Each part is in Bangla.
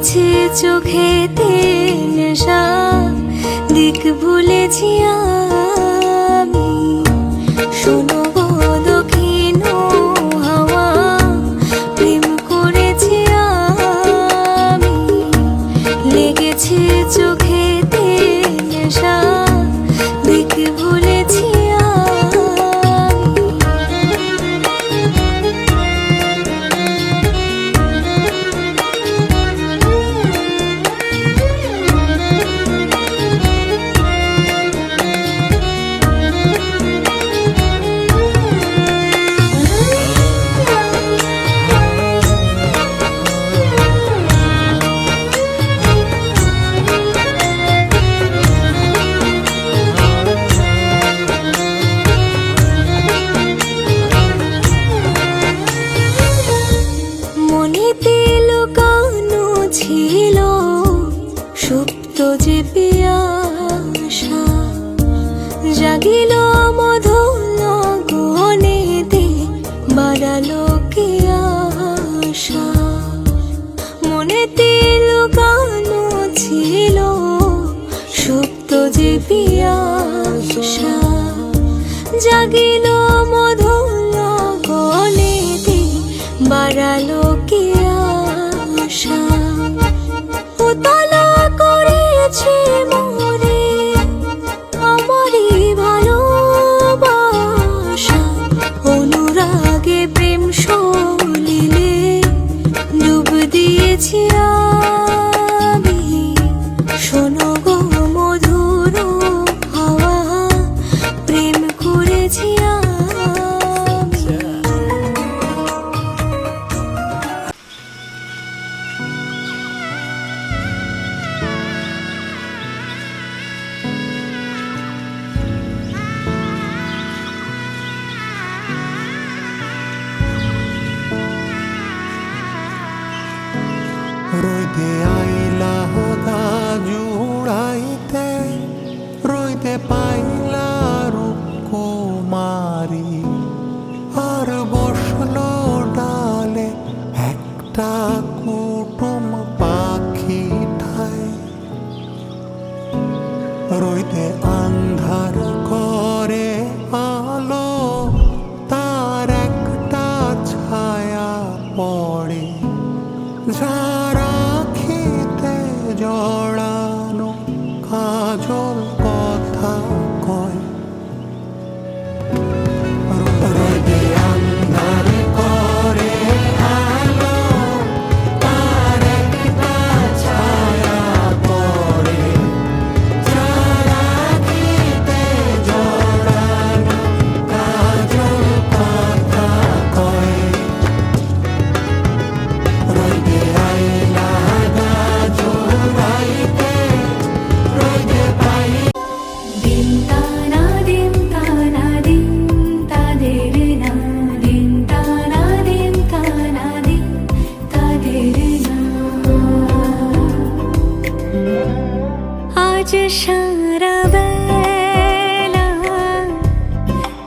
লেগেছে চোখেতে নেশা, দিক ভুলেছি আমি। শোনো গো দক্ষিণ হাওয়া, প্রেম করেছি আমি। লেগেছে চোখেতে নেশা, দিক ভুলেছি ছিল সুপ্ত যে পিয়াসা, জাগিল মধুর গহনেতে, বাড়ালো কি আশা। মনেতে লুকানো ছিল সুপ্ত যে পিয়াসা, জাগিল মধুর গহনেতে, বাড়ালো কি আশা। উতলা করেছে মোরে আমারই ভালোবাসা, অনুরাগে প্রেম সলিলে ডুব দিয়েছি আমি। শোনো গো মধুর হাওয়া, প্রেম করেছি আমি। রইতে আইলা গা জুড়াইতে, রইতে পাইলা রূপকুমারী, আর বসলো ডালে একটা কুটুম পাখি ঠাই। রইতে আন্ধার করে আলো, তার একটা ছায়া পড়ে, যারা খেতে জড়ানো কাজল কথা কয়। রোদে আন্ধার করে আলো, তার একটা ছায়া পড়ে, যারা খেতে জড়ানো কাজল কথা কয়। রইতে আইলা গা জুড়াইতে, রইতে পাই। দিন তানা দিন তানা দিন তাদের না, দিন তানা দিন তানা দিন তাদের না। আজ সারা বেলা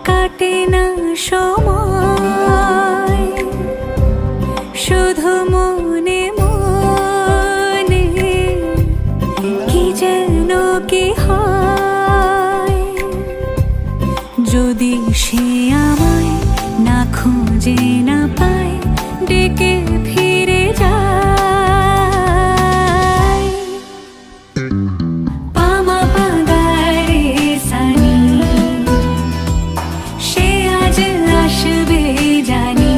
কাটে না সময়, শুধু মনে মনে কি যেন কি হয়। যদি সে আমায় না খুঁজে না পায়, ডেকে ফিরে যায়। পামা পাগারে সানি, সে আজ আসবে জানি।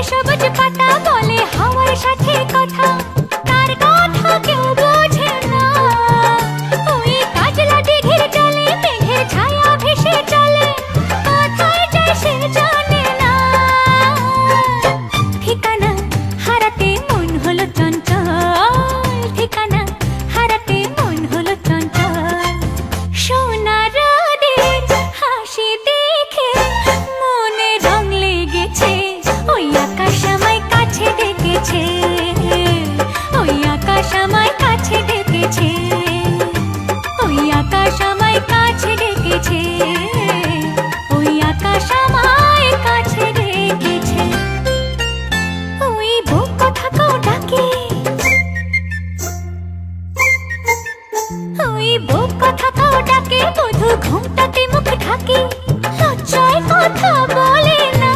সবুজ পাতা বলে হাওয়ার সাথে কথা, তার কথা কেউ বোঝে না। ওই কাজলা দিঘির জলে মেঘের ছায়া ভেসে চলে, কোথায় যায় সে জানে না। ঠিকানা হারাতে মন হলো চঞ্চল, ঠিকানা হারাতে মন হলো চঞ্চল। সোনার রোদের হাসি দেখে মনে রং লেগেছে, ওই আকাশ আমায় কাছে ডেকেছে, ওই আকাশ আমায় কাছে ডেকেছে, ওই আকাশ আমায় কাছে ডেকেছে, ওই আকাশ আমায় কাছে ডেকেছে। ওই বুক কথাকেও ডাকে, ওই বুক কথাকেও ডাকে, বধূ ঘুমটাতে মুখ ঢাকে, লজ্জায় কথা বলে না।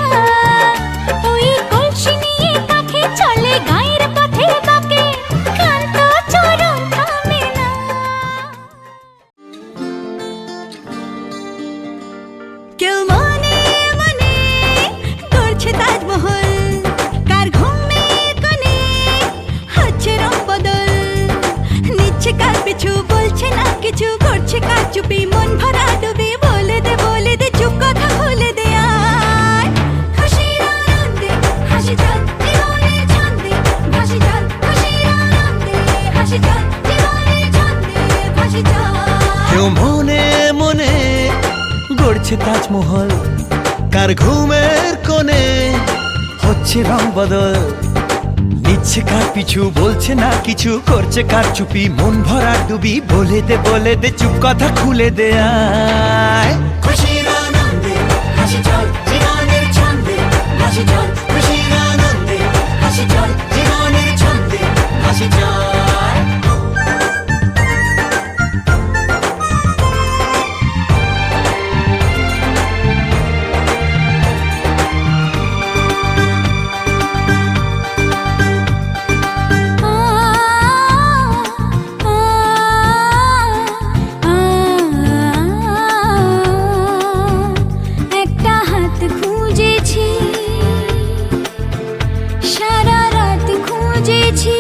ওই কলসি নিয়ে কাঁখে চলে গায়ের পথে বাঁকে, ক্লান্ত চরণ থামে না। কেউ মনে মনে করছে তাজমহল, কার ঘুমের কোণে হচ্ছে রং বদল, নিচ্ছে কার পিছু বলছে না কিছু, করছে কার চুপি মন ভরা ডুবে, বলে দে চুপ কথা খুলে দে আয়। খুশির আনন্দে হাসি চল জীবনের ছন্দে ভাসি চল, খুশির আনন্দে হাসি চল জীবনের ছন্দে ভাসি চল। কেউ মনে মনে গড়ছে তাজমহল, কার ঘুমের কোণে হচ্ছে রং বদল, নিচ্ছে কার পিছু বলছে না কিছু, করছে কার চুপি মন ভরা ডুবি, বলে দে চুপ কথা খুলে দে আয়। খুশির আনন্দে হাসি চল জীবনের ছন্দে ভাসি চল, খুশির আনন্দে হাসি চল জীবনের ছন্দে ভাসি চল। একটা হাত খুঁজেছি, সারা রাত খুঁজেছি,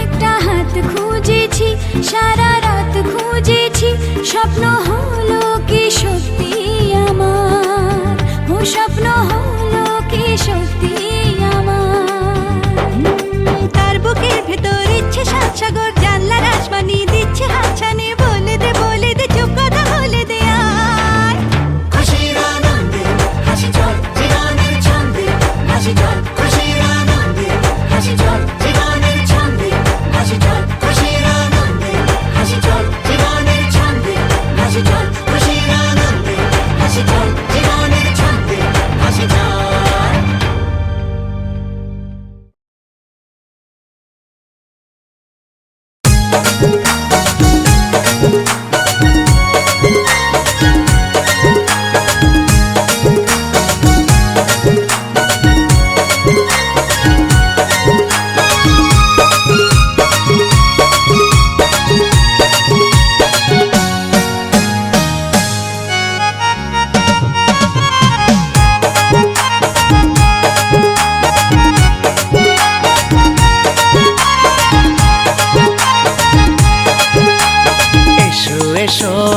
একটা হাত খুঁজেছি, সারা রাত খুঁজেছি, স্বপ্ন হলো কি সত্যি আমার, ও স্বপ্ন হলো কি সত্যি আমার। তার বুকের ভেতর ইচ্ছে সাত সাগর, জানলার আসমানি দিচ্ছে হাতছানি, বলে দে চুপ কথা বলে দে আয়। খুশির আনন্দে হাসি চল জীবনের ছন্দে ভাসি চল, খুশির আনন্দে হাসি চল জীবনের ছন্দে ভাসি চল, খুশির আনন্দে হাসি চল জীবনের ছন্দে ভাসি চল, খুশির আনন্দে হাসি চল জীবনের ছন্দে ভাসি চল।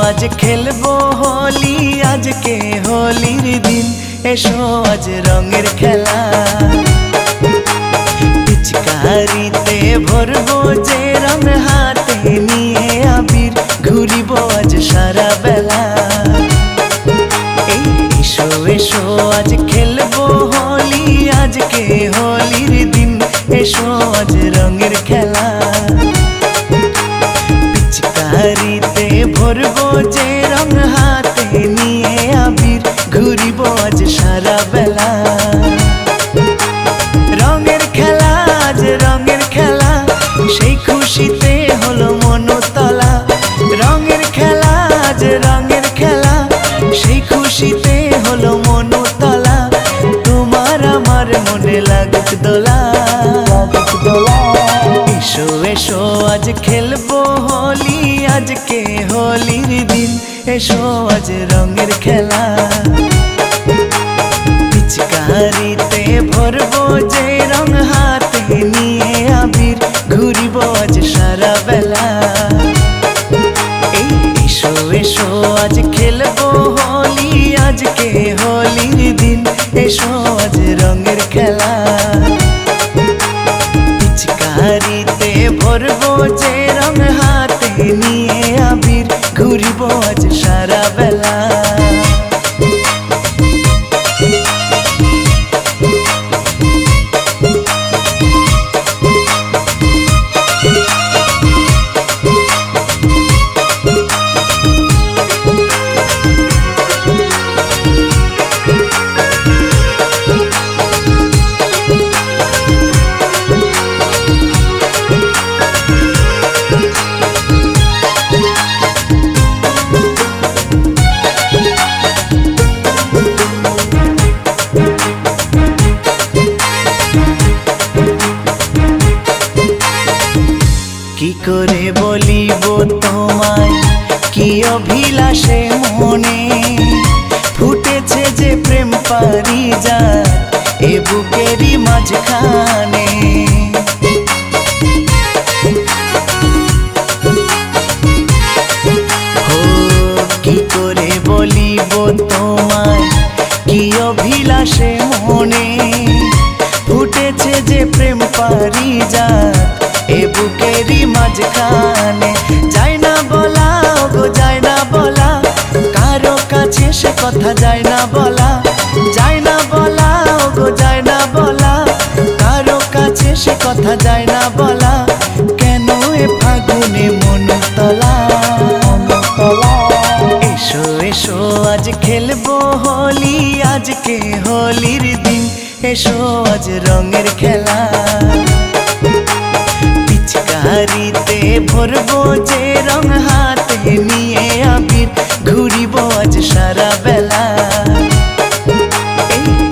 আজ খেলবো হোলি, আজকে হোলির দিন, এসো আজ রঙের খেলা, পিচকারিতে ভরবো যে রং, হাতে নিয়ে আবির ঘুরিব আজ সারা বেলা। এসো এসো আজ খেলবো হোলি, আজকে হোলির দিন, এসো আজ রঙের খেলা, পিচকারিতে ভরবো যে রং, হাতে নিয়ে আবির ঘুরিব আজ সারা বেলা। রঙের খেলা আজ রঙের খেলা, সেই অভিলাষে মনে ফুটেছে যে প্রেম পারিজাত এ বুকেরই মাঝখানে। ও কি করে বলিব তোমায় কি অভিলাষে মনে ফুটেছে যে প্রেম পারিজাত এ বুকেরই মাঝখানে। যায় না বলা গো যায় না বলা, কারো কাছে সে কথা যায় না বলা। যায় না বলা গো যায় না বলা, কারো কাছে সে কথা যায় না বলা। কেন এ ফাগুনে মনতলা, এসো এসো আজ খেলবো হোলি, আজকে হোলির দিন। এসো আজ রঙের খেলা, পিচকারিতে ভরবো যে রং, হাতে নিয়ে আবির ঘুরিব আজ সারা বেলা।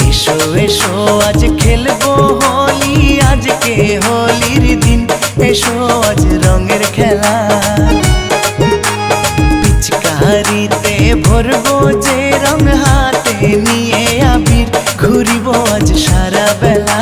এসো এসো আজ খেলবো হোলি, আজকে হোলির দিন। এসো আজ রঙের খেলা, পিচকারিতে ভরবো যে রং, হাতে নিয়ে আবির ঘুরিব আজ সারা বেলা।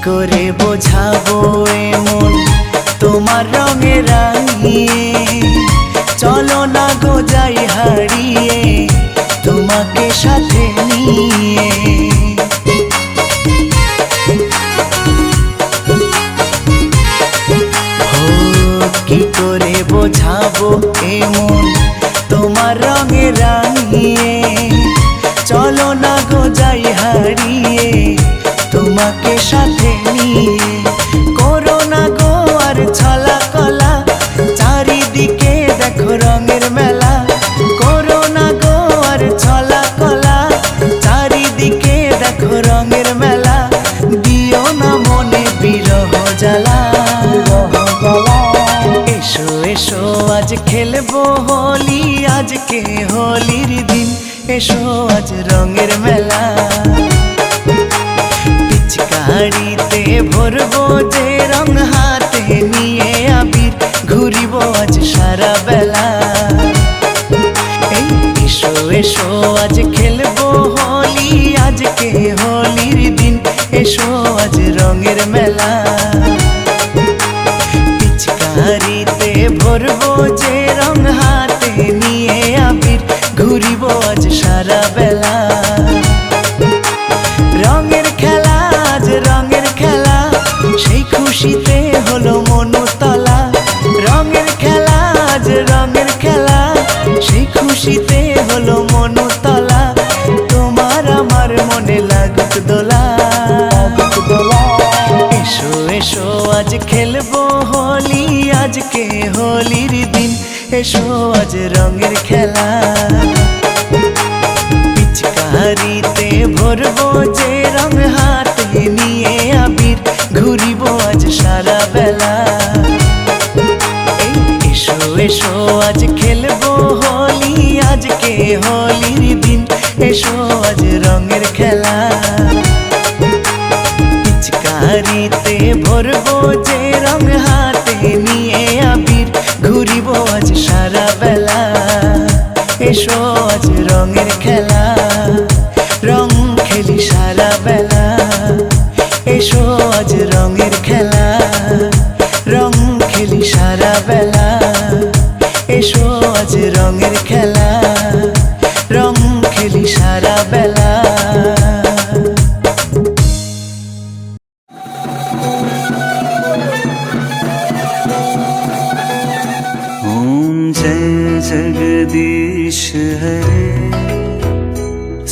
করে বোঝাবো এমন তোমার রঙে রাঙিয়ে, চলো না গো যাই হারিয়ে তোমাকে সাথে নিয়ে। ও কি করে বোঝাবো এমন তোমার রঙে রাঙিয়ে, চলো না গো যাই হারিয়ে তোমাকে সাথে নিয়ে। করো না গো আর ছলা কলা, চারিদিকে দেখো রঙের মেলা। করো না গো আর ছলা কলা, চারিদিকে দেখো রঙের মেলা। দিও না মনে বিরহ জ্বালা, এসো এসো আজ খেলবো হোলি, আজকে হোলির দিন। এসো আজ রঙের মেলা, পিচকারিতে ভরবো যে রং, হাতে নিয়ে আবির ঘুরিব আজ সারা বেলা। এসো এসো আজ খেলবো হোলি, আজকে হোলির দিন। এসো আজ রঙের মেলা, পিচকারিতে ভরবো যে রং, হাতে নিয়ে আবির ঘুরিব আজ সারা বেলা। রঙের খেলা আজ রঙের খেলা, সেই খুশিতে হলো মনতলা। রঙের খেলা আজ রঙের খেলা, সেই খুশিতে হলো মনতলা। তোমার আমার মনে লাগুক দোলা, এসো এসো আজ খেলবো হোলি, আজকে হোলির দিন। এসো আজ রঙের খেলা, পিচকারিতে ভরবো যে রং, হাতে নিয়ে আবির ঘুরিব আজ সারা বেলা। এসো এসো আজ খেলবো হোলি, আজকে হোলির দিন। এসো আজ রঙের খেলা, পিচকারিতে ভরবো যে রং, হাতে নিয়ে আবির ঘুরিব আজ সারা বেলা। এসো আজ রঙের খেলা, রং খেলি সারা বেলা। এসো আজ রঙের খেলা, রং খেলি সারা বেলা। এসো আজ রঙের খেলা, রং খেলি সারা বেলা। जय जगदीश हरे,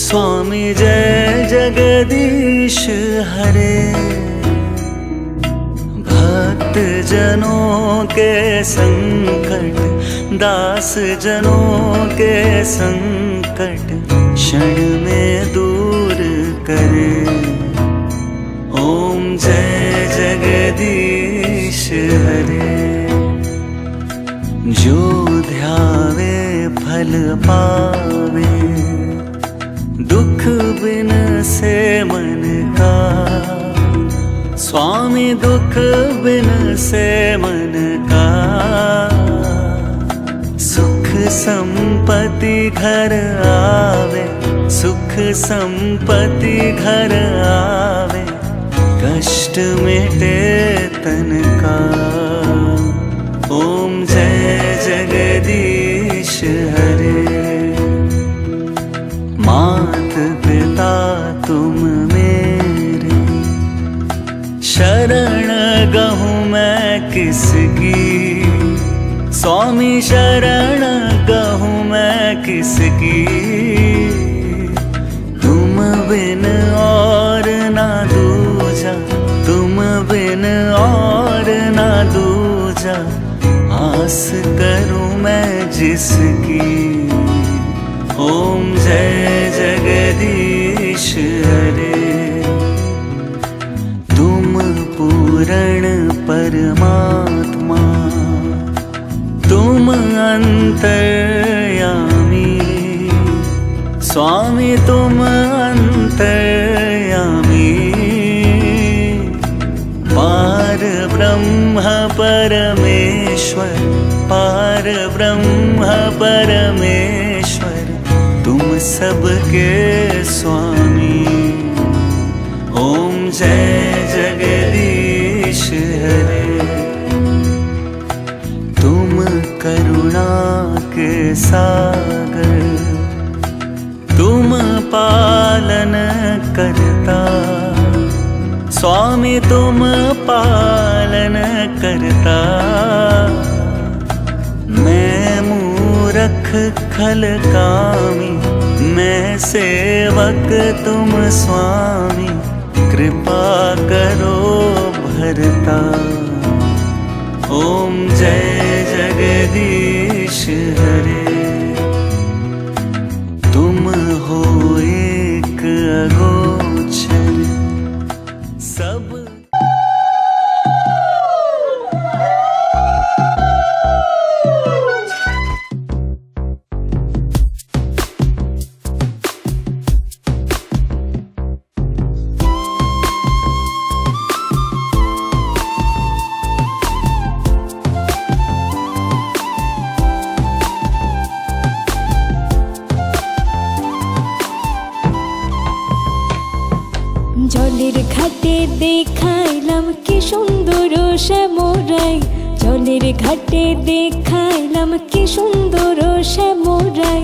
स्वामी जय जगदीश हरे। भक्त जनों के संकट, दास जनों के संकट क्षण में दूर करे। ओम जय जगदीश हरे। जो ध्यावे फल पावे, दुख बिन से मन का। स्वामी दुख बिन से मन का। सुख संपत्ति घर आवे, सुख संपत्ति घर आवे, कष्ट मिटे तन का। ओम जय जगदीश हरे। मात पिता तुम मेरे, शरण गहूँ मैं किसकी। स्वामी शरण गहूँ मैं किसकी। तुम बिन और ना दूजा, तुम बिन और ना दूजा, आस करूं मैं जिसकी। ओम जय जगदीश हरे। तुम पूर्ण परमात्मा, तुम अंतर्यामी। स्वामी तुम अंतर्यामी। पार ब्रह्म परमेश्वर, पार ब्रह्म परमेश्वर, तुम सबके स्वामी। ओम जय जगदीश हरे। तुम करुणा के सागर, तुम पालन करता। स्वामी तुम पालन करता। मैं मूरख खल कामी, मैं सेवक तुम स्वामी। कृपा करो भरता। ओम जय जगदीश हरे। तुम हो एक अगोचर, सब জলের ঘাটে দেখাইলাম কি সুন্দর শ্যামরাই। জলের ঘাটে দেখাইলাম কি সুন্দর শ্যামরাই।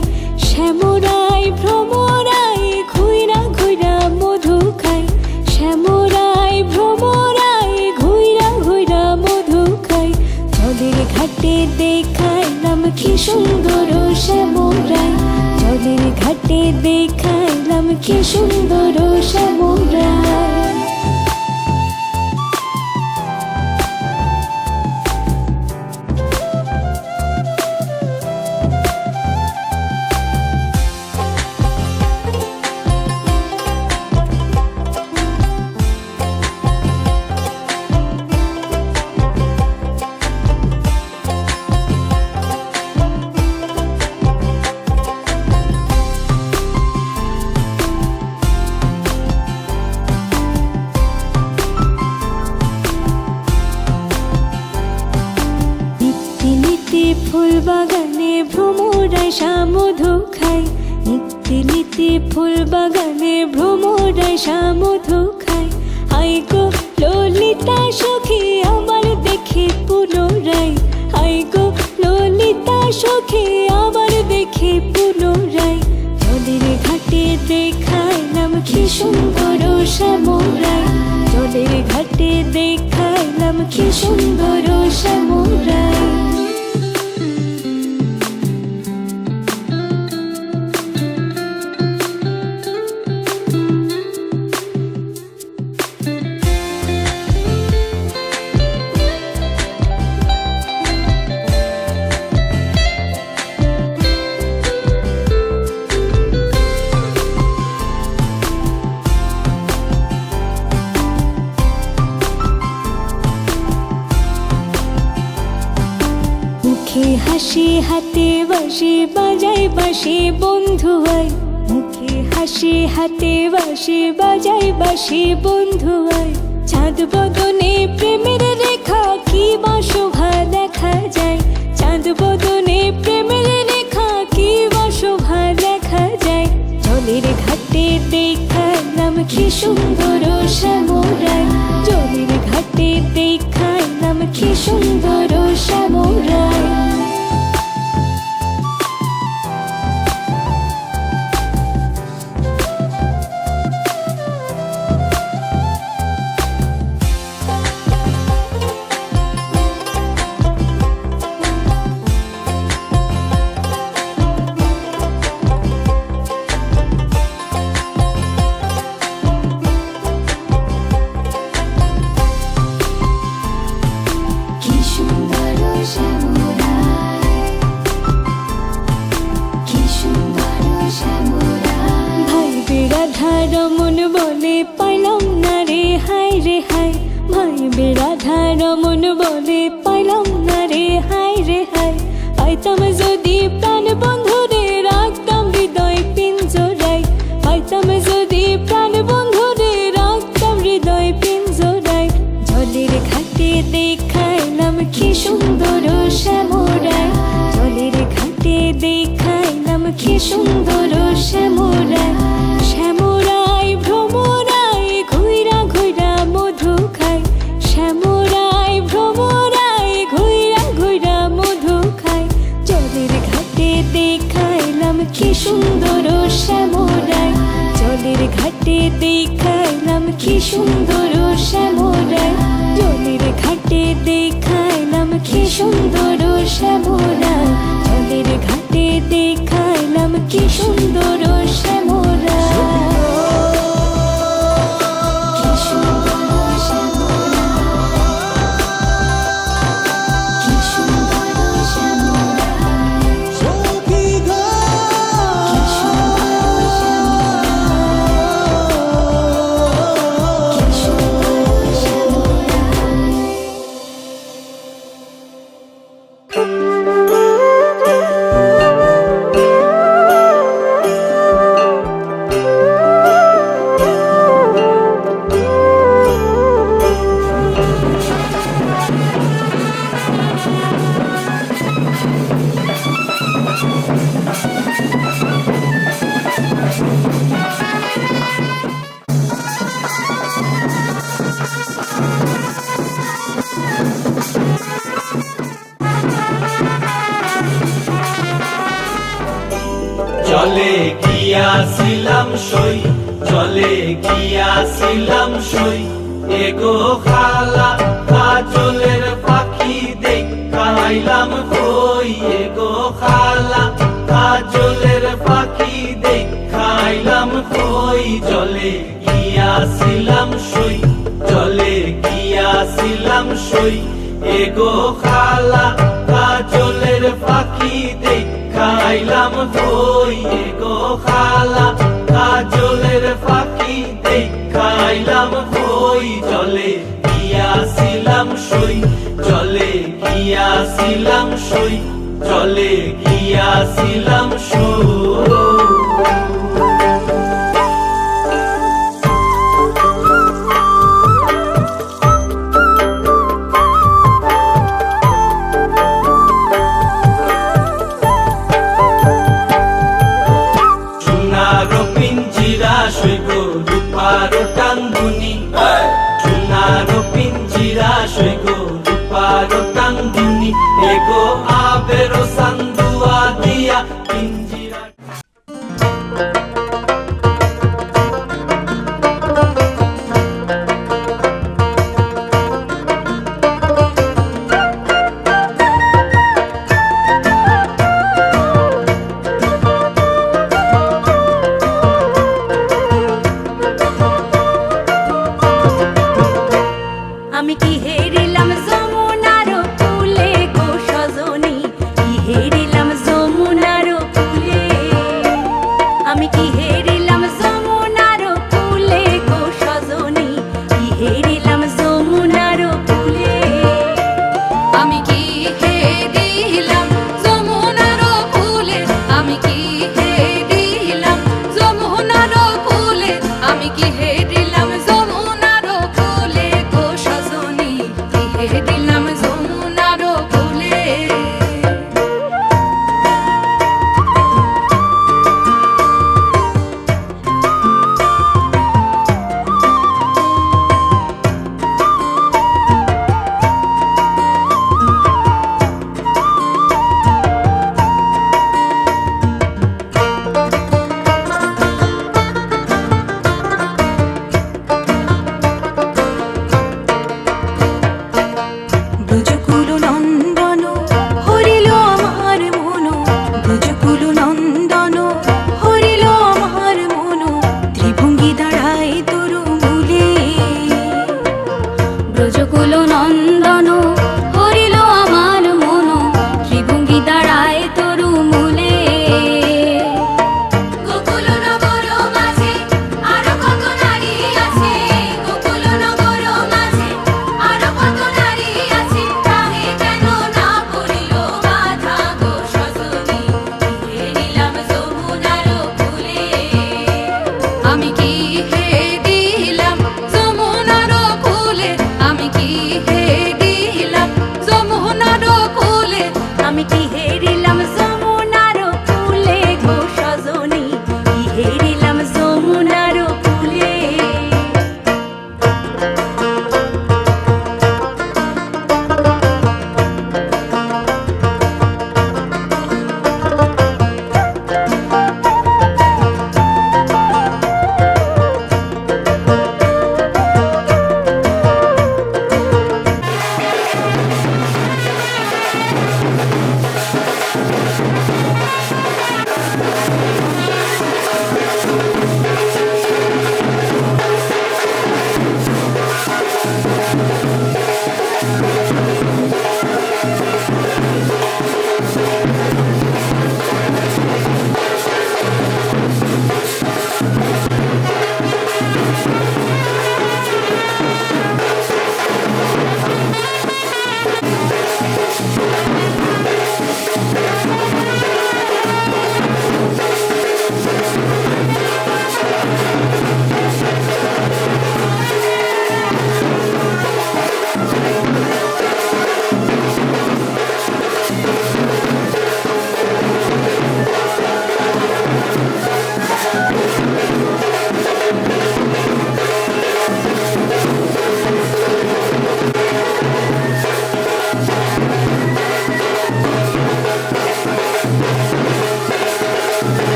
শ্যামরাই ভ্রমরাই ঘুইরা ঘুইরা মধু খাই। শ্যামরাই ভ্রমরাই ঘুইরা ঘুইরা মধু খাই। জলের ঘাটে দেখাইলাম কি সুন্দর শ্যামরাই। জলের ঘাটে দেখাইলাম কি সুন্দর শ্যামরাই। ফুল বাগানে ভ্রমরাই মধু খাই। নিত্যে নিত্যে ফুল বাগানে ভ্রমরাই মধু খাই। আই গো ললিতা সখী আমার দেখে পুনরাই। আই গো ললিতা সখী আমার দেখে পুনরাই। জলের ঘাটে দেখাইলাম কি সুন্দর শ্যামরাই। জলের ঘাটে দেখাইলাম কি সুন্দর শ্যামরাই। হাতে বাঁশি বাজাই বাঁশি বন্ধু আয়, মুখে হাসি হাতে বাঁশি বাজাই বাঁশি বন্ধু আয়। চাঁদ বদনে প্রেমের রেখা কি বা শোভা দেখা যায়, চাঁদ বদনে প্রেমের রেখা কি বা শোভা দেখা যায়। জলের ঘাটে দেখালাম কি সুন্দর শ্যামরায়, জলের ঘাটে দেখালাম কি সুন্দর শ্যামরায়। রমন বলে পাইলাম না রে হায় রে হায়, ভাই বেড়াধা রমন বলে পাইলাম না রে হায় রে হায়। পাইতাম যদি প্রাণ বন্ধুরে রাখতাম হৃদয় পিঞ্জরায়, পাইতাম যদি প্রাণ বন্ধুরে রাখতাম হৃদয় পিঞ্জরায়। জলের ঘাটে দেখাইলাম কি সুন্দর শ্যামরায়, জলের ঘাটে দেখাইলাম কি সুন্দর শ্যামরায়। শ্যামরায় ভ্রমরায় ঘুইরা ঘুইরা মধু খায়, শ্যামরায় ভ্রমরায় ঘুইরা ঘুইরা মধু খায়। জলের ঘাটে দেখাইলাম কি সুন্দর শ্যামরায়, জলের ঘাটে দেখাইলাম কি সুন্দর শ্যামরায়, জলের ঘাটে দেখাইলাম কি সুন্দর শ্যামরায়, জলের ঘাটে দেখাইলাম কি সুন্দর শ্যামরায়। জলে গিয়াছিলাম সই, জলে গিয়াছিলাম সই, এগো খালা কাজলের পাখি দেখাইলাম কই, এগো খালা কাজলের পাখি দেখাইলাম কই। জলে গিয়াছিলাম সই, জলে গিয়াছিলাম সই, এগো খালা কাজলের পাখি দেখাইলাম কই, এগো খালা কাজলের পাখি দেখাইলাম কই। জলে গিয়াছিলাম সই, জলে গিয়াছিলাম সই, জলে গিয়াছিলাম সই। রূপারো টাঙ্গুনি, সোনারো পিঞ্জিরা সৈগো রূপারো টাঙ্গুনি, এগো আবেরো সান্দুয়া দিয়া পিঞ্জিরা। আমি কি হেরিলাম যমুনার কূলে গো সজনী, আমি কি হেরিলাম যমুনার কূলে, আমি কি হেরিলাম যমুনার কূলে, আমি কি হেরিলাম যমুনার কূলে গো সজনী, কি হেরিলাম যমুনার কূলে।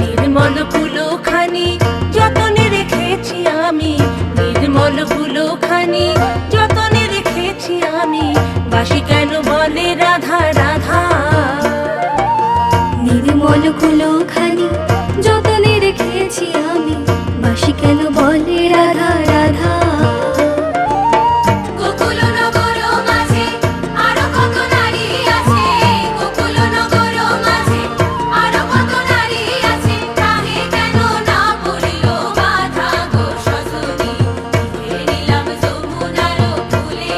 নির্মল ফুলখানি যতনে রেখেছি আমি, নির্মল ফুলখানি যতনে রেখেছি আমি, বাসি কেন বলে রাধা রাধা। নির্মল কুলোখানি যতনে রেখেছি আমি, বাসি কেন বলে রাধা রাধা। গোকুল নগর মাঝে আরো কত নারী আছে, গোকুল নগর মাঝে আরো কত নারী আছে, তাহে কেন না পড়িল বাধা গো সজনী, হেরিলাম যমুনার কূলে।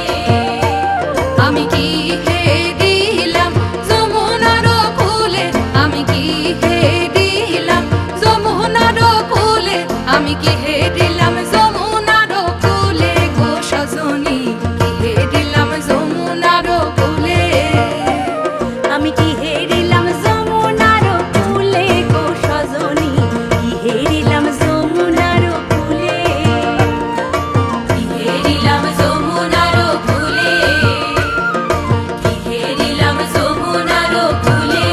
আমি কি হেরিলাম যমুনার কূলে, আমি কি হেরিলাম যমুনার কূলে, আমি কি হেরিলাম যমুনার কূলে গো সজনী, কি হেরিলাম যমুনার কূলে। আমি কি হেরিলাম যমুনার কূলে গো সজনী, কি হেরিলাম যমুনার কূলে। কি হেরিলাম যমুনার কূলে, কি হেরিলাম যমুনার কূলে।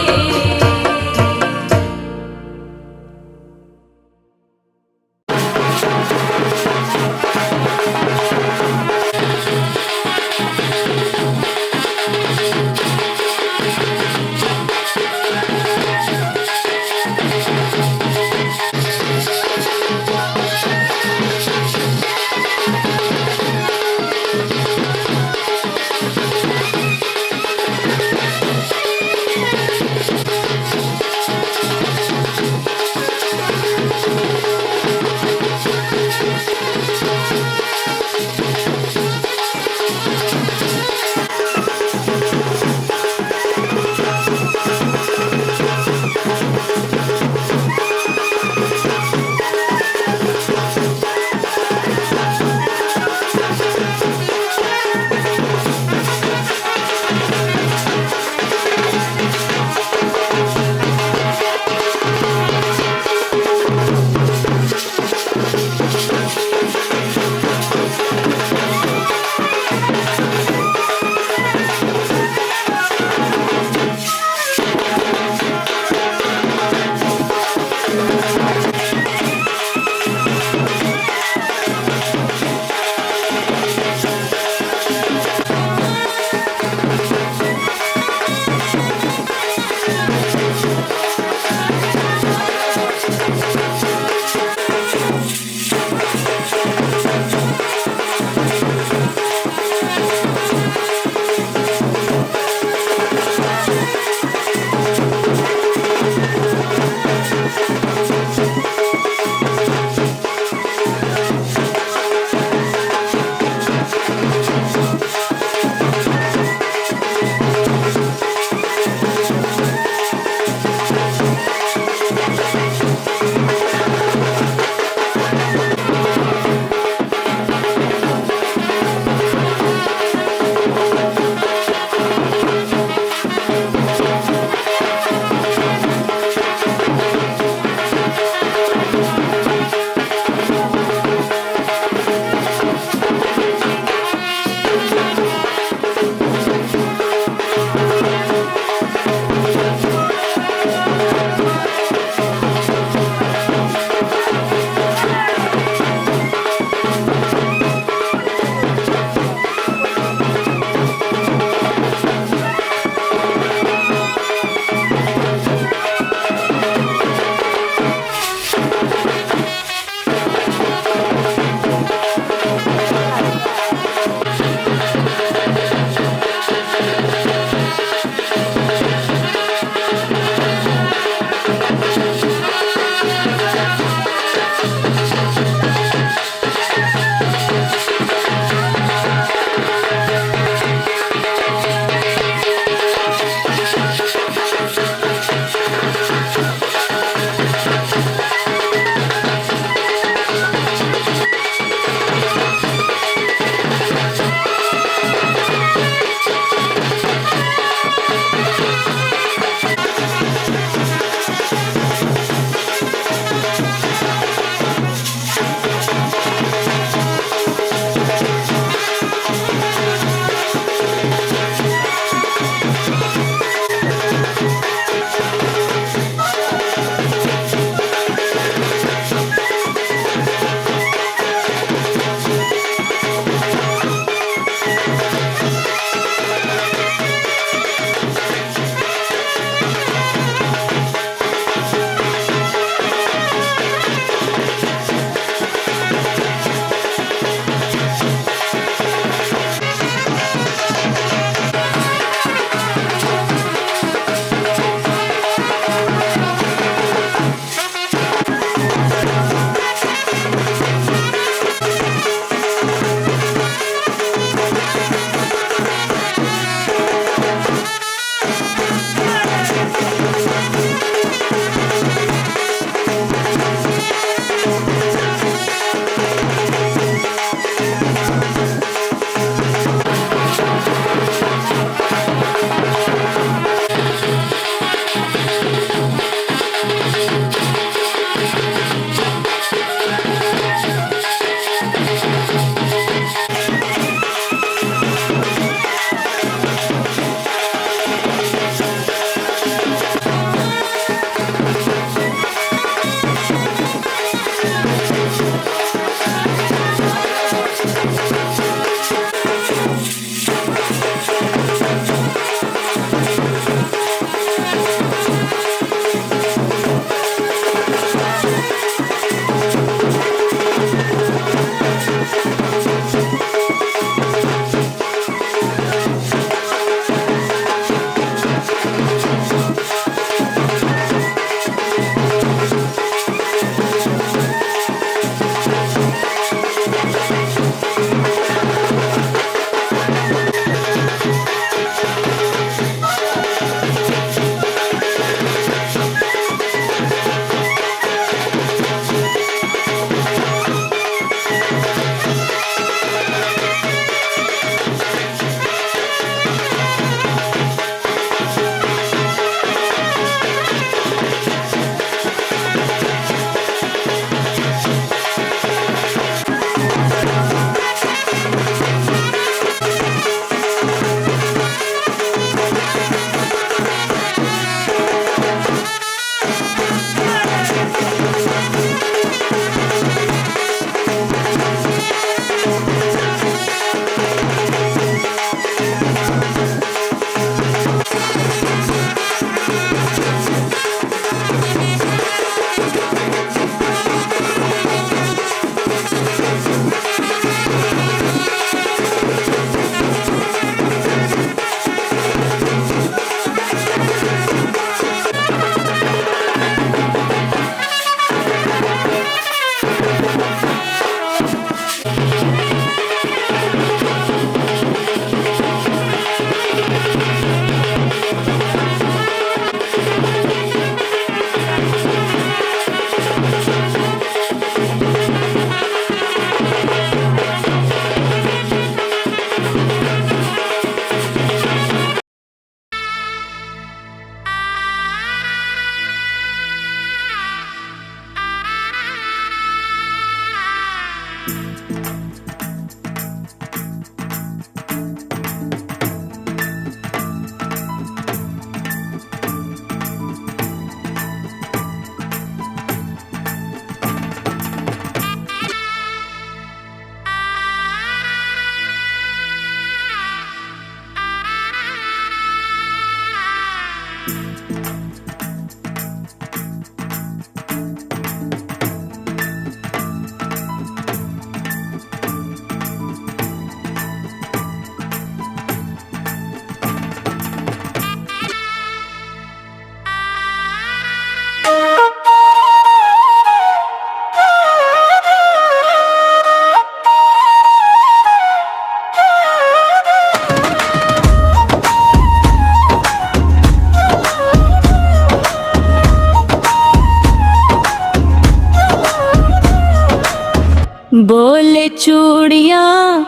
बोले चूड़ियां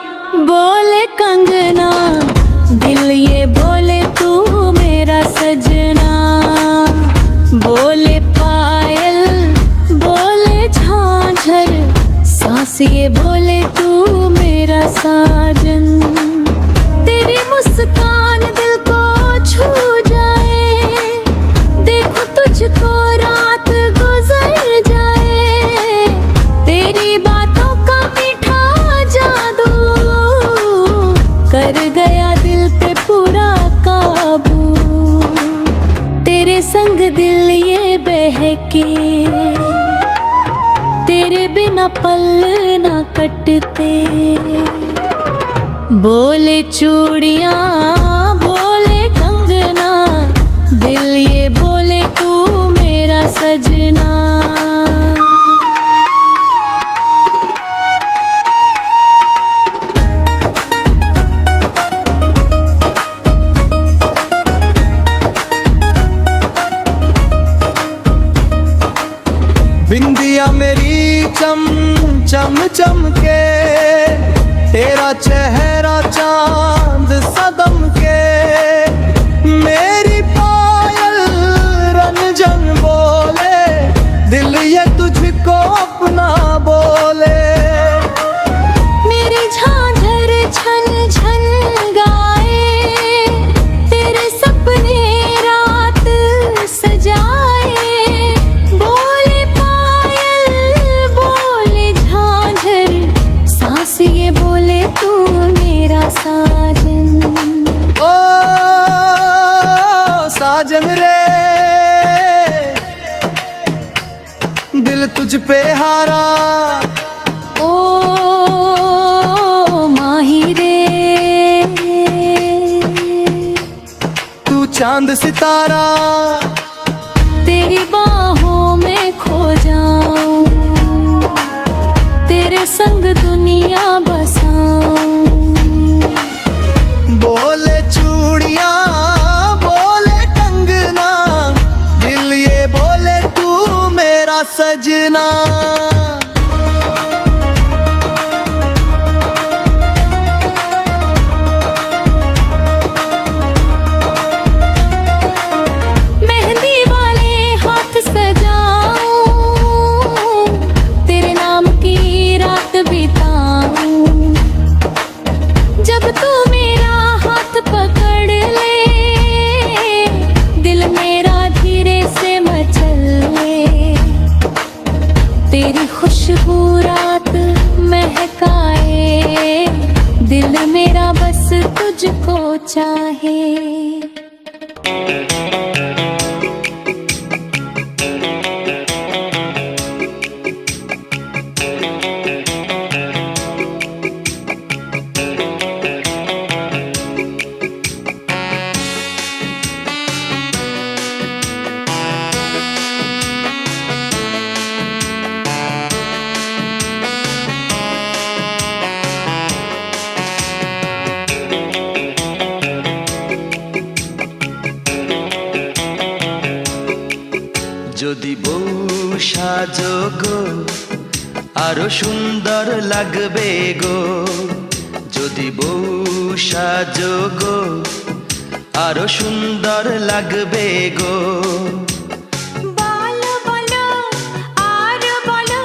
बोले कंगना, दिल ये बोले तू मेरा सजना। बोले पायल बोले झांझर, सांस ये बोले तू मेरा साजन। तेरी मुस्कान दिल को छू जाए, देखो तुझको रात गुजर जाए। तेरी बातों का मीठा जादू कर गया दिल पे पूरा काबू। तेरे संग दिल ये बहके, तेरे बिना पल ना कटते। बोले चूड़ियां बोले कंगना, दिल ये बोले तू मेरा सजना। बिंदिया मेरी चम चम चमके, तेरा चेहरा चांद सदम के। मेरी पायल रंजन बोले, दिल ये तुझको अपना बोले। मेरी झांझर छन छन गाए, तेरे सपने रात सजाए। बोले पायल बोले झांझर, सांस ये बोले तू मेरा साजन। ओ साजन रे, दिल तुझ पे हारा। ओ माही रे, तू चांद सितारा। तेरी बाहों में खो जाऊं, तेरे संग दुनिया बसाऊं। बोले चूड़ियां बोले कंगना, दिल ये बोले तू मेरा सजना। मेहंदी वाले हाथ सजाऊं, तेरे नाम की रात बिताऊं। जब तू मेरा हाथ पकड़ ले, दिल मेरा धीरे से मचले। तेरी खुशबू रात महकाए, दिल मेरा बस तुझको चाहे। যদি বউ সাজো গো আরো সুন্দর লাগবে গো। যদি বউ সাজো গো আরো সুন্দর লাগবে গো। বলো বলো আর বলো,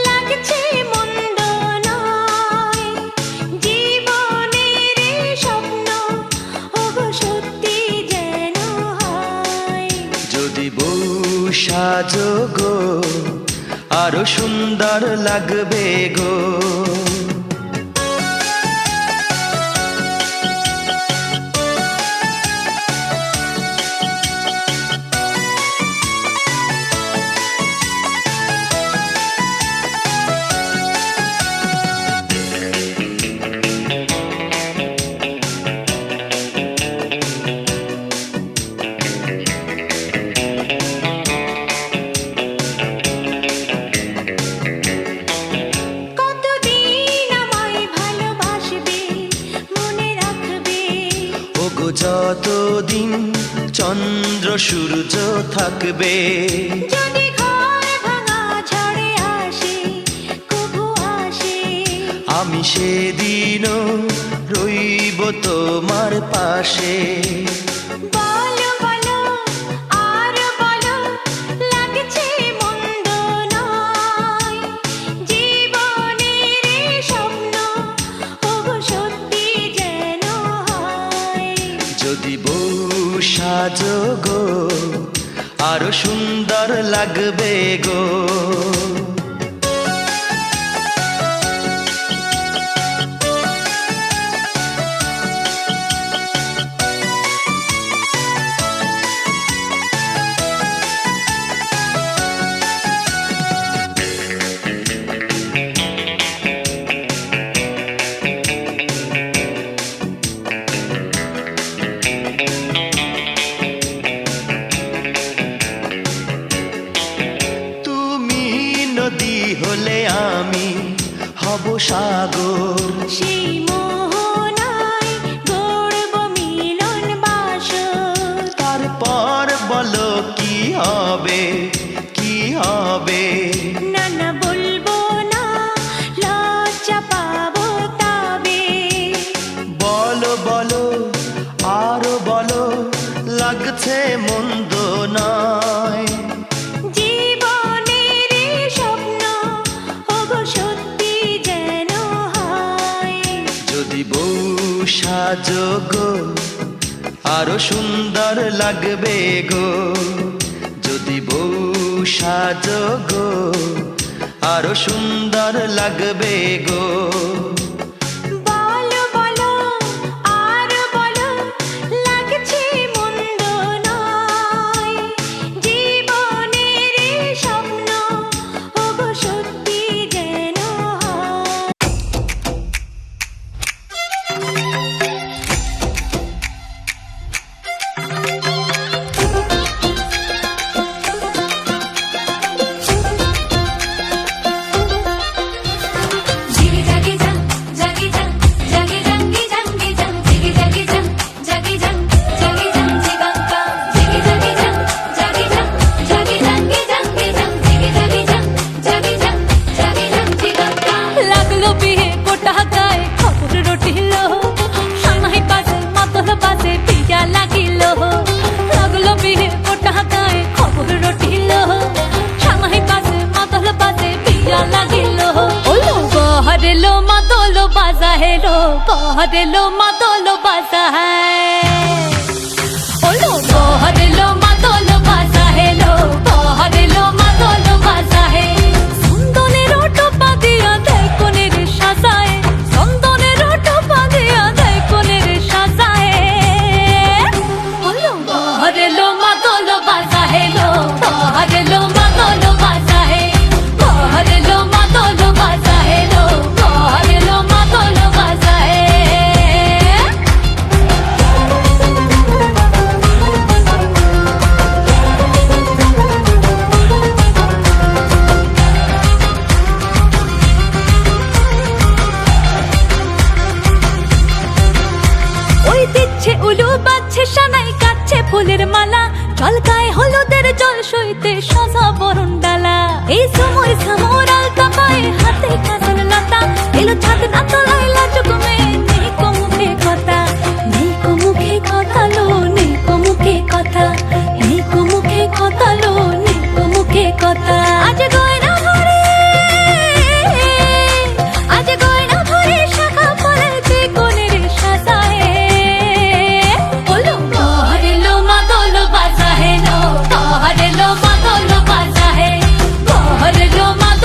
লাগছে মন্দ নয়। জীবনের স্বপ্ন ওগো সত্যি যেন হয়। যদি বউ সাজো গো আরো সুন্দর লাগবে গো। যতদিন চন্দ্র সূর্য থাকবে, যদি ঘর ভাঙা ঝড়ে আসে, কভু আসে সেদিনও রইব তোমার পাশে। বলো বলো আর বলো লাগছে মন্দ নয়, জীবনের এই স্বপ্ন ওগো সত্যি যেন হয়। যদি বউ সাজো গো আরো সুন্দর লাগবে গো। নদী হলে আমি হব সাগর, সেই মোহনায় গড়ব মিলন বাসর। তারপর বলো কি হবে কি হবে। না না বলবো না, লজ্জা পাবো তবে। বলো বলো আরো বলো লাগছে মন্দ নয়, জীবনের এই স্বপ্ন ওগো সত্যি যেন হয়। যদি বউ সাজো গো আরো সুন্দর লাগবে গো। যদি বউ সাজো গো আরো সুন্দর লাগবে গো। বলো বলো আর বলো লাগছে মন্দ নয়, জীবনের এই স্বপ্ন ওগো সত্যি যেন হয়। জিগি জাগি জাং জাগি জাং জাগি জাঙ্গি জাঙ্গি জাং জিগি জাগি জাং জাগি জাং জাগি জাং জিগাঙ্গা জিগি জাগি জাং জাগি জাং জাগি জাঙ্গি জাঙ্গি জাং জিগি জাগি জাং জাগি জাং জাগি জাং জিগাঙ্গা। লাগলো বিয়ে গোটা গায়ে খবর রটিল, সামাই পাশে মাতল পাশে পিয়া লাগিল। লাগলো বিয়ে গোটা গায়ে খবর রটিল, সামাই পাশে মাতল পাশে পিয়া লাগিল। ওলো গহরেলো মাতল বাজা হেলো, গহরেলো মাতল বাজা হ্যায়। ওলো গহরেলো মাতল বাজা হেলো, গহরেলো মাতল বাজা হে। চন্দনের টোপা দিয়া দেয় কোনের সাজায়, চন্দনের টোপা দিয়া দেয় কোনের সাজায়। ওলো গহরেলো মাতল বাজা হেলো, গহরেলো মাতল বাজা হে। গহরেলো মাতল বাজা হেলো, গহরেলো মাতল বাজা হে। ওই দিচ্ছে উলু বাজছে সানাই কাচ্ছে ফুলের মালা, জল গায়ে হলুদের জল সইতে সাজা বরণ ডালা। এই সময় সামর আলতা পায়ে হাতে কাজল লতা, এলো ছাদ না তলায় লাজুক মেয়ে নেই কো মুখে কথা, নেই কো মুখে কথা লো নেই কো মুখে কথা, নেই কো মুখে কথা লো নেই কো মুখে কথা। আজ গয়না ভরে, আজ গয়না ভরে শাখা ফলেতে কোনের সাজায়। ওলো গহরেলো মাতল বাজা হেলো, গহরেলো মাতল বাজা হে। গহরেলো মাতল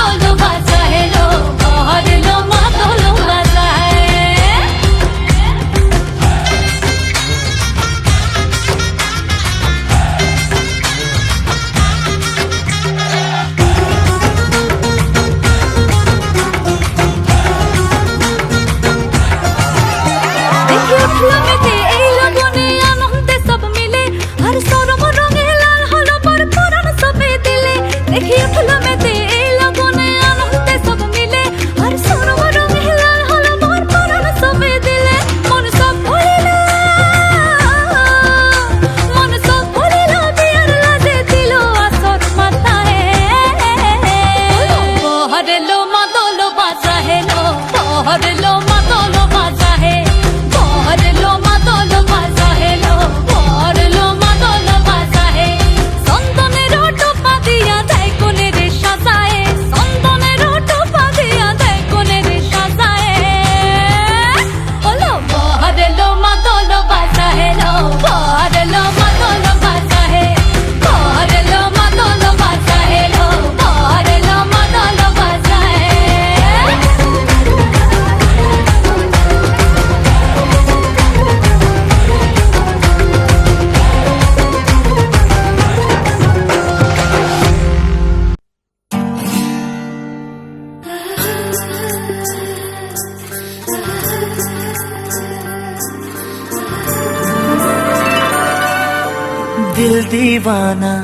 दिल दीवाना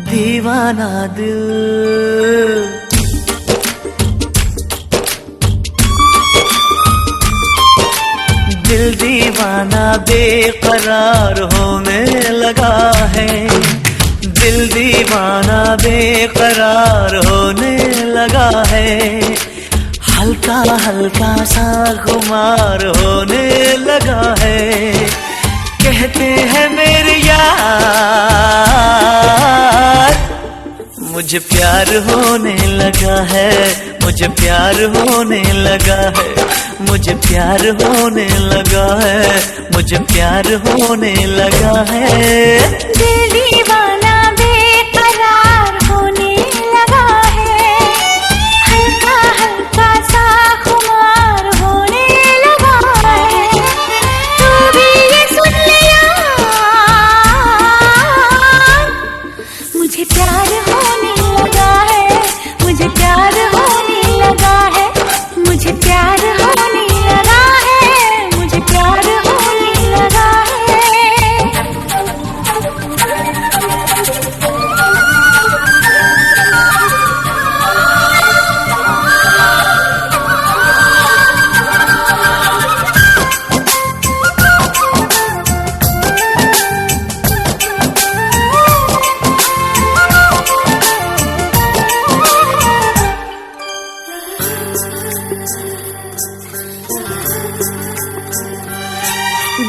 दीवाना दिल। दिल दीवाना बेकरार होने लगा है, दिल दीवाना बेकरार होने लगा है, हल्का हल्का सा खुमार होने लगा है। कहते हैं मेरे यार मुझे प्यार होने लगा है, मुझे प्यार होने लगा है, मुझे प्यार होने लगा है, मुझे प्यार होने लगा है। दिल दीवाना बेकरार होने लगा है, हल्का हल्का सा खुमार होने लगा है। तू भी ये सुन ले यार, मुझे प्यार होने लगा है, मुझे प्यार होने लगा है, मुझे प्यार होने लगा है, मुझे प्यार होने लगा है।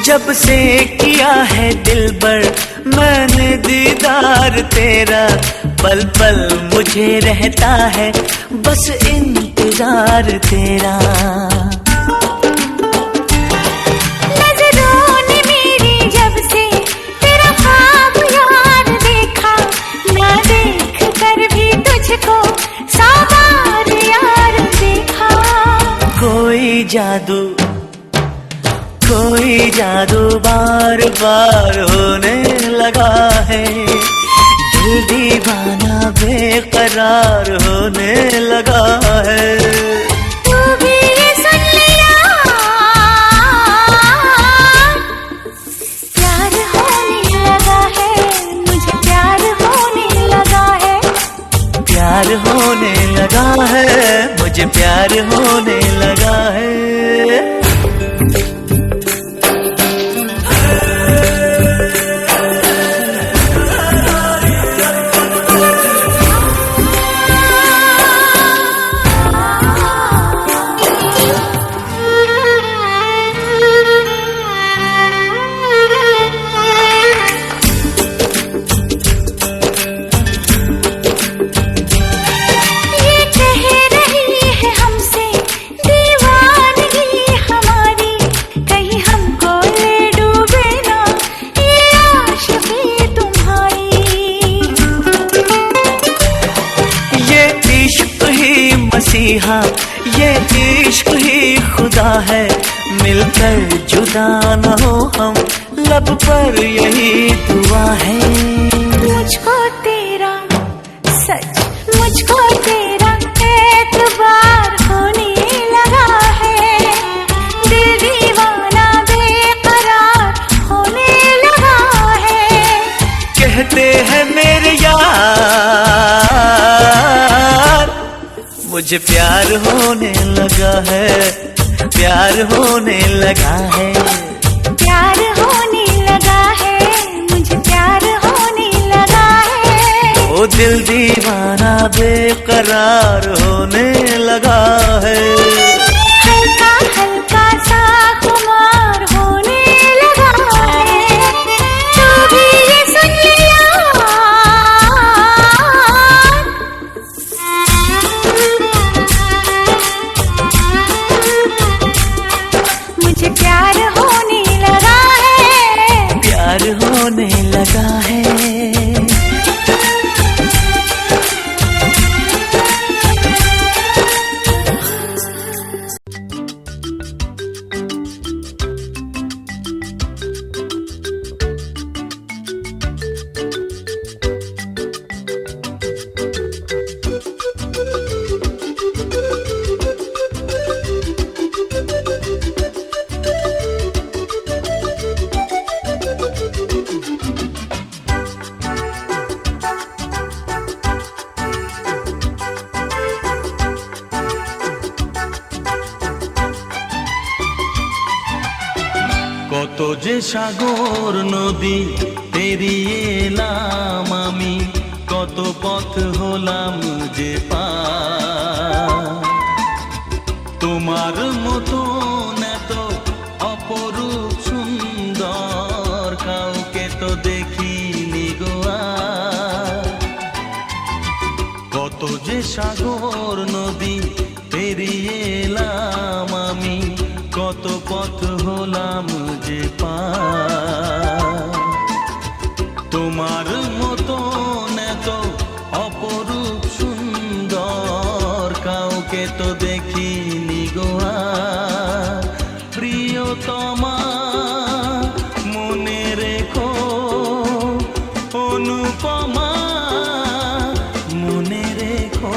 जब से किया है दिल पर मैंने दीदार तेरा, पल पल मुझे रहता है बस इंतजार तेरा। नजरों ने मेरी जब से तेरा ख्वाब यार देखा, ना देख कर भी तुझको साबार यार देखा। कोई जादू बार बार होने लगा है, दिल दीवाना बेकरार होने लगा है। तू भी ये सुन ले यार, प्यार होने लगा है, मुझे प्यार होने लगा है, प्यार होने लगा है, मुझे प्यार होने लगा है। मसीहा ये इश्क ही खुदा है, मिलकर जुदा न हो हम लब पर यही दुआ है। मुझको तेरा सच, मुझको तेरा एतबार होने लगा है, दिल दीवाना बेकरार होने लगा है। कहते हैं मेरे यार मुझे प्यार होने लगा है, प्यार होने लगा है, प्यार होने लगा है, मुझे प्यार होने लगा है। ओ दिल दीवाना बेकरार होने लगा है, हल्का हल्का सा खुमार होने लगा है। तू भी ये सुन ले यार, मुझे प्यार होने लगा है, प्यार होने लगा है। কত যে সাগর নদী পেরিয়ে এলাম আমি, কত পথ হলাম যে পার। তোমার মতো এত অপরূপ সুন্দর কাউকে তো দেখিনি গো আর। কত যে সাগর নদী পেরিয়ে এলাম আমি, কত পথ হলাম যে পার। তোমার মতো এত অপরূপ সুন্দর কাউকে তো দেখিনি গো আর। প্রিয়তমা মনে রেখো, অনুপমা মনে রেখো।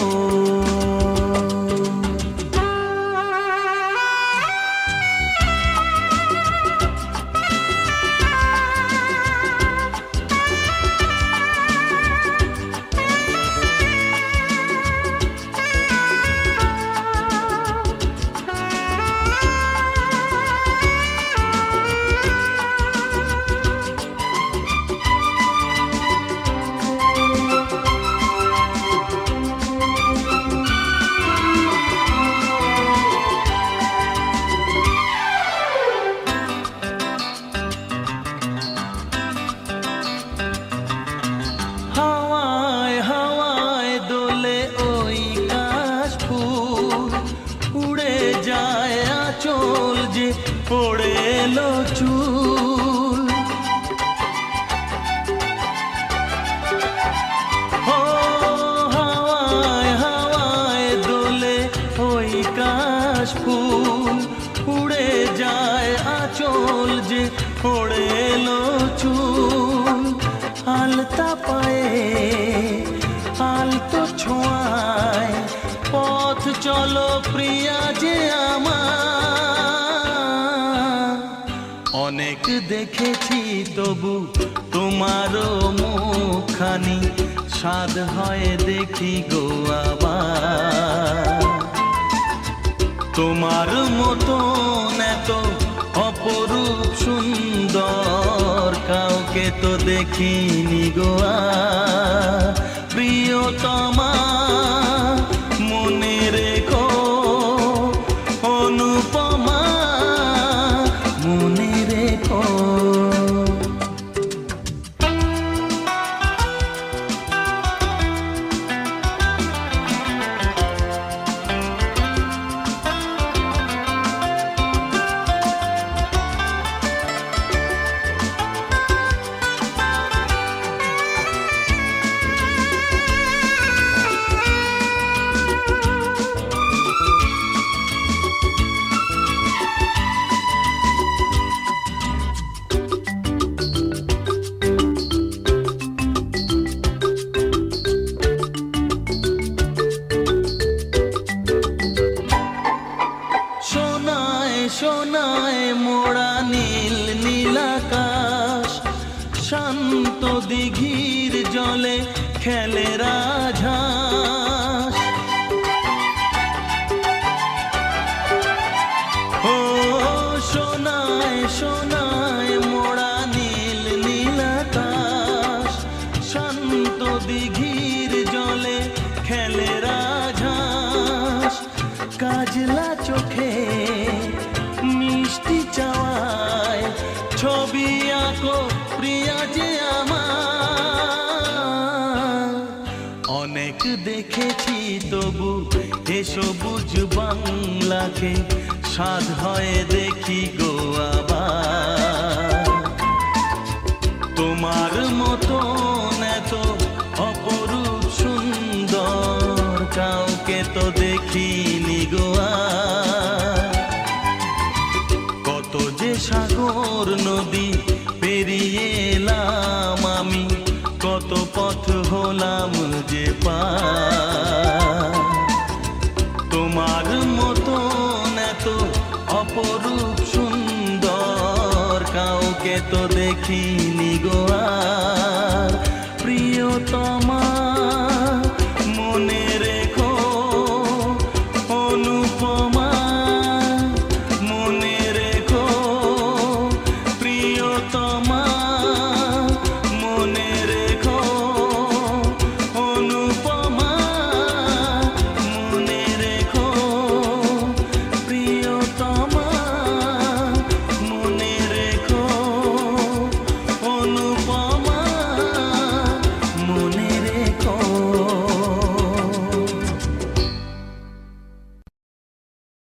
হাওয়ায় হাওয়ায় দোলে ওই কাশফুল, উড়ে যায় আঁচল যে পড়ে এলো চুল। ও হাওয়ায় হাওয়ায় দোলে ওই কাশফুল, উড়ে যায় আঁচল যে পড়ে এলো চুল। আলতা পায়ে আলতো ছোঁয়ায় পথ চলো প্রিয়া যে আমার। অনেক দেখেছি তবু তোমারও মুখখানি, স্বাদ হয় দেখি গো আবার। তোমার মতো এত অপরূপ সুন্দর কাউকে তো দেখিনি গো আর। প্রিয়তমা মনে রেখো, অনুপমা মনে রেখো। সোনায় মোড়া নীল নীলাকাশ, শান্ত দিঘির জলে খেলে রাজহাঁস। ও সোনায় সোনায় মোড়া নীল নীলাকাশ, শান্ত দিঘির জলে খেলে রাজহাঁস। কাজলা চোখে মিষ্টি চাওয়ায় ছবি আঁকো প্রিয়া যে আমার। অনেক দেখেছি তবু এ সবুজ বাংলাকে, স্বাদ হয় দেখি গো আবার। তোমার মতো এত অপরূপ সুন্দর কাউকে তো দেখিনি গো আর। কত যে সাগর নদী পেরিয়ে এলাম আমি, কত পথ হলাম যে পার। তোমার মতো এত অপরূপ সুন্দর কাউকে তো দেখিনি গো আর। প্রিয়তমা মনে রেখো, অনুপমা মনে রেখো। তো